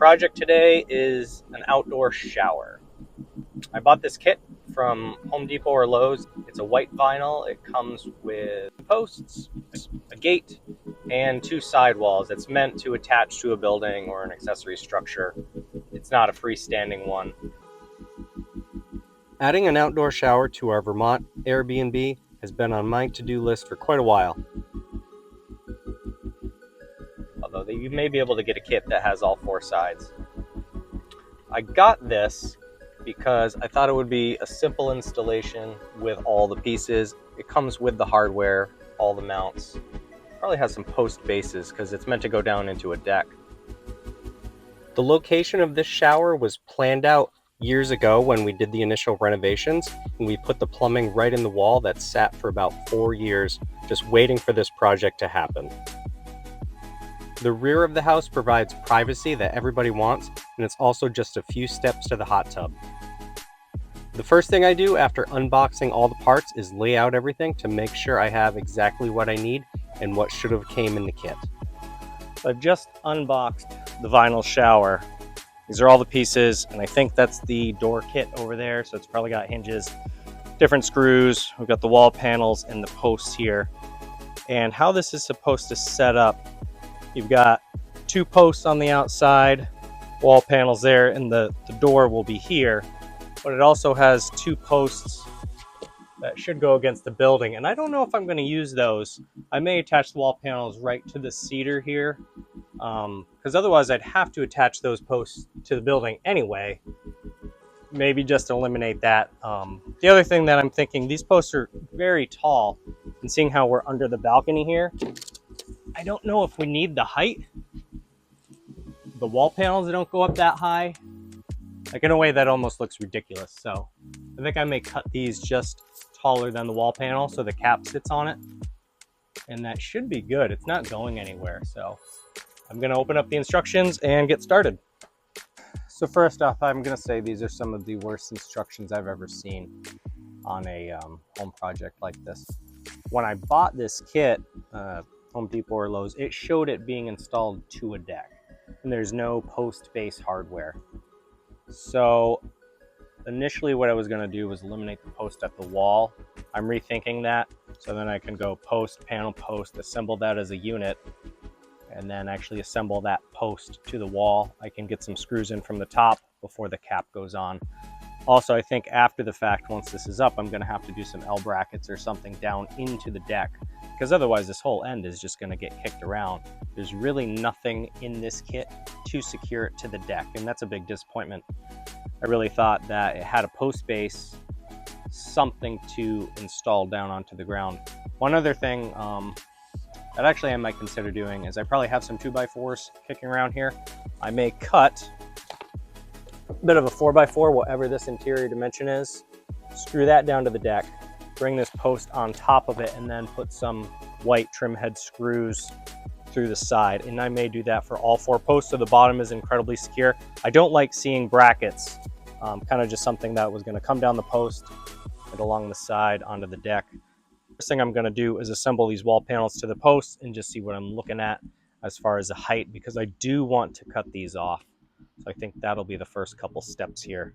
project today is an outdoor shower. I bought this kit from Home Depot or Lowe's. It's a white vinyl. It comes with posts, a gate, and two sidewalls. It's meant to attach to a building or an accessory structure. It's not a freestanding one. Adding an outdoor shower to our Vermont Airbnb has been on my to-do list for quite a while. Although you may be able to get a kit that has all four sides. I got this because I thought it would be a simple installation with all the pieces. It comes with the hardware, all the mounts. Probably has some post bases because it's meant to go down into a deck. The location of this shower was planned out years ago when we did the initial renovations, and we put the plumbing right in the wall that sat for about 4 years, just waiting for this project to happen. The rear of the house provides privacy that everybody wants, and it's also just a few steps to the hot tub. The first thing I do after unboxing all the parts is lay out everything to make sure I have exactly what I need and what should have came in the kit. So I've just unboxed the vinyl shower. These are all the pieces, and I think that's the door kit over there, so it's probably got hinges, different screws. We've got the wall panels and the posts here. And how this is supposed to set up, you've got two posts on the outside, wall panels there, and the door will be here. But it also has two posts that should go against the building. And I don't know if I'm going to use those. I may attach the wall panels right to the cedar here, because otherwise I'd have to attach those posts to the building anyway. Maybe just eliminate that. The other thing that I'm thinking, these posts are very tall, and seeing how we're under the balcony here, I don't know if we need the height. The wall panels don't go up that high. Like, in a way that almost looks ridiculous. So I think I may cut these just taller than the wall panel so the cap sits on it. And that should be good. It's not going anywhere. So I'm going to open up the instructions and get started. So first off, I'm going to say these are some of the worst instructions I've ever seen on a home project like this. When I bought this kit, Home Depot or Lowe's, it showed it being installed to a deck. And there's no post-base hardware. So initially what I was going to do was eliminate the post at the wall. I'm rethinking that, so then I can go post, panel, post, assemble that as a unit, and then actually assemble that post to the wall. I can get some screws in from the top before the cap goes on. Also, I think after the fact, once this is up, I'm going to have to do some L brackets or something down into the deck, because otherwise this whole end is just going to get kicked around. There's really nothing in this kit to secure it to the deck, and that's a big disappointment. I really thought that it had a post base, something to install down onto the ground. One other thing that actually I might consider doing is I probably have some 2x4s kicking around here. I may cut a bit of a 4x4, whatever this interior dimension is, screw that down to the deck, bring this post on top of it, and then put some white trim head screws through the side. And I may do that for all four posts, so the bottom is incredibly secure. I don't like seeing brackets, kind of just something that was going to come down the post and along the side onto the deck. First thing I'm going to do is assemble these wall panels to the posts and just see what I'm looking at as far as the height, because I do want to cut these off. So I think that'll be the first couple steps here.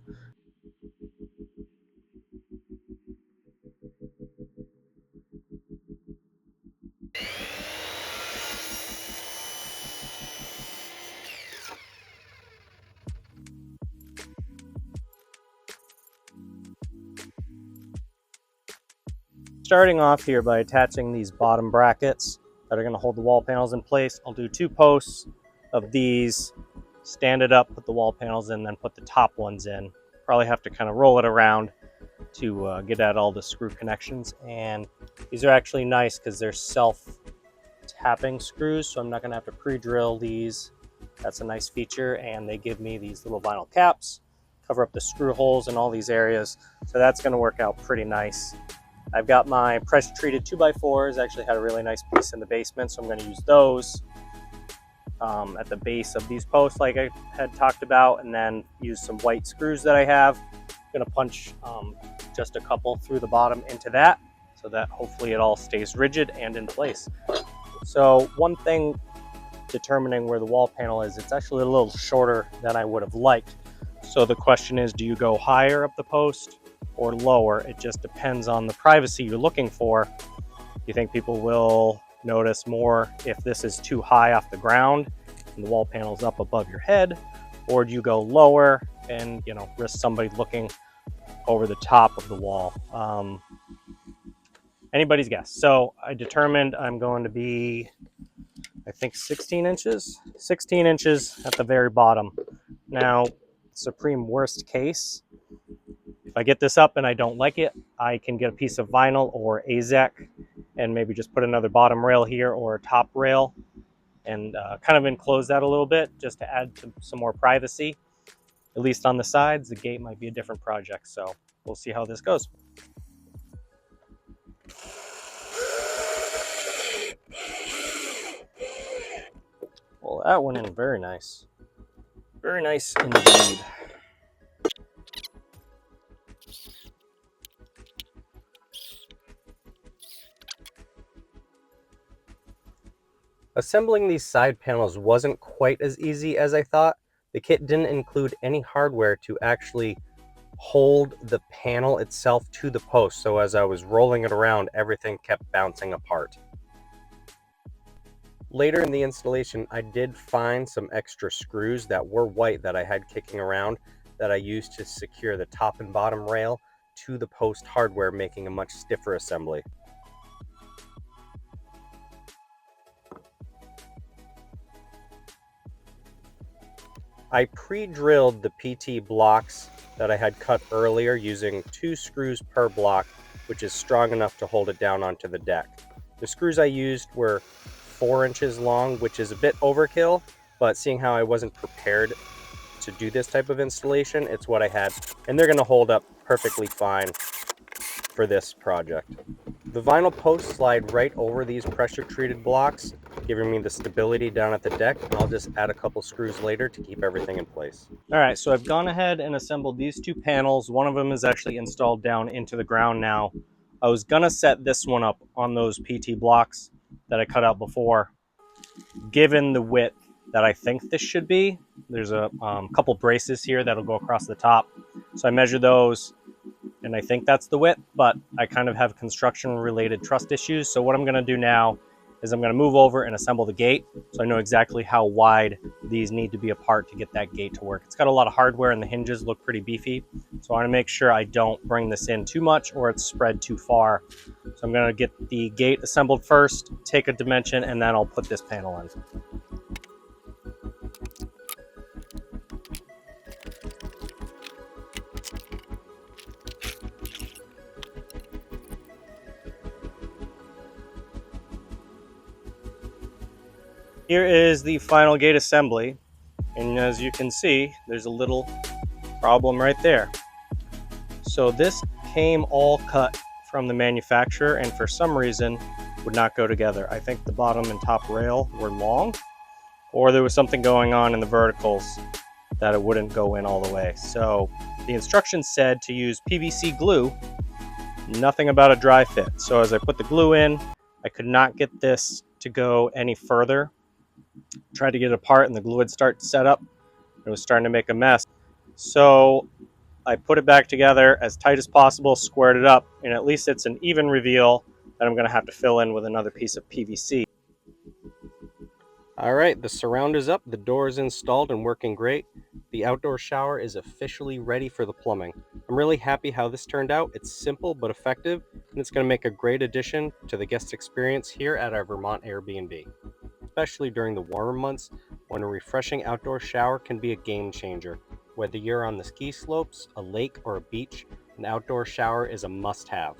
Starting off here by attaching these bottom brackets that are going to hold the wall panels in place. I'll do two posts of these, stand it up, put the wall panels in, then put the top ones in. Probably have to kind of roll it around to get at all the screw connections. And these are actually nice because they're self-tapping screws, so I'm not going to have to pre-drill these. That's a nice feature, and they give me these little vinyl caps, cover up the screw holes in all these areas, so that's going to work out pretty nice. I've got my pressure-treated 2x4s. I actually had a really nice piece in the basement, so I'm going to use those at the base of these posts like I had talked about, and then use some white screws that I have. I'm going to punch just a couple through the bottom into that, so that hopefully it all stays rigid and in place. So one thing determining where the wall panel is, it's actually a little shorter than I would have liked. So the question is, do you go higher up the post or lower? It just depends on the privacy you're looking for. You think people will notice more if this is too high off the ground and the wall panel's up above your head, or do you go lower and risk somebody looking over the top of the wall? Anybody's guess. So I determined I'm going to be, I think, 16 inches at the very bottom. Now, supreme worst case, if I get this up and I don't like it, I can get a piece of vinyl or AZEK and maybe just put another bottom rail here or a top rail and kind of enclose that a little bit just to add some more privacy. At least on the sides, the gate might be a different project. So we'll see how this goes. Well, that went in very nice. Very nice indeed. Assembling these side panels wasn't quite as easy as I thought. The kit didn't include any hardware to actually hold the panel itself to the post, so as I was rolling it around, everything kept bouncing apart. Later in the installation, I did find some extra screws that were white that I had kicking around that I used to secure the top and bottom rail to the post hardware, making a much stiffer assembly. I pre-drilled the PT blocks that I had cut earlier using 2 screws per block, which is strong enough to hold it down onto the deck. The screws I used were 4 inches long, which is a bit overkill, but seeing how I wasn't prepared to do this type of installation, it's what I had, and they're going to hold up perfectly fine for this project. The vinyl posts slide right over these pressure treated blocks, giving me the stability down at the deck, and I'll just add a couple screws later to keep everything in place. All right, so I've gone ahead and assembled these 2 panels. One of them is actually installed down into the ground now. I was gonna set this one up on those PT blocks that I cut out before. Given the width that I think this should be, there's a couple braces here that'll go across the top. So I measured those, and I think that's the width, but I kind of have construction related trust issues. So what I'm gonna do now is I'm gonna move over and assemble the gate so I know exactly how wide these need to be apart to get that gate to work. It's got a lot of hardware and the hinges look pretty beefy. So I wanna make sure I don't bring this in too much or it's spread too far. So I'm gonna get the gate assembled first, take a dimension, and then I'll put this panel in. Here is the final gate assembly, and as you can see, there's a little problem right there. So this came all cut from the manufacturer and for some reason would not go together. I think the bottom and top rail were long, or there was something going on in the verticals that it wouldn't go in all the way. So the instructions said to use PVC glue, nothing about a dry fit. So as I put the glue in, I could not get this to go any further. Tried to get it apart and the glue would start to set up. It was starting to make a mess. So I put it back together as tight as possible, squared it up, and at least it's an even reveal that I'm going to have to fill in with another piece of PVC. All right, the surround is up, the door is installed and working great. The outdoor shower is officially ready for the plumbing. I'm really happy how this turned out. It's simple but effective, and it's going to make a great addition to the guest experience here at our Vermont Airbnb. Especially during the warmer months, when a refreshing outdoor shower can be a game changer. Whether you're on the ski slopes, a lake, or a beach, an outdoor shower is a must-have.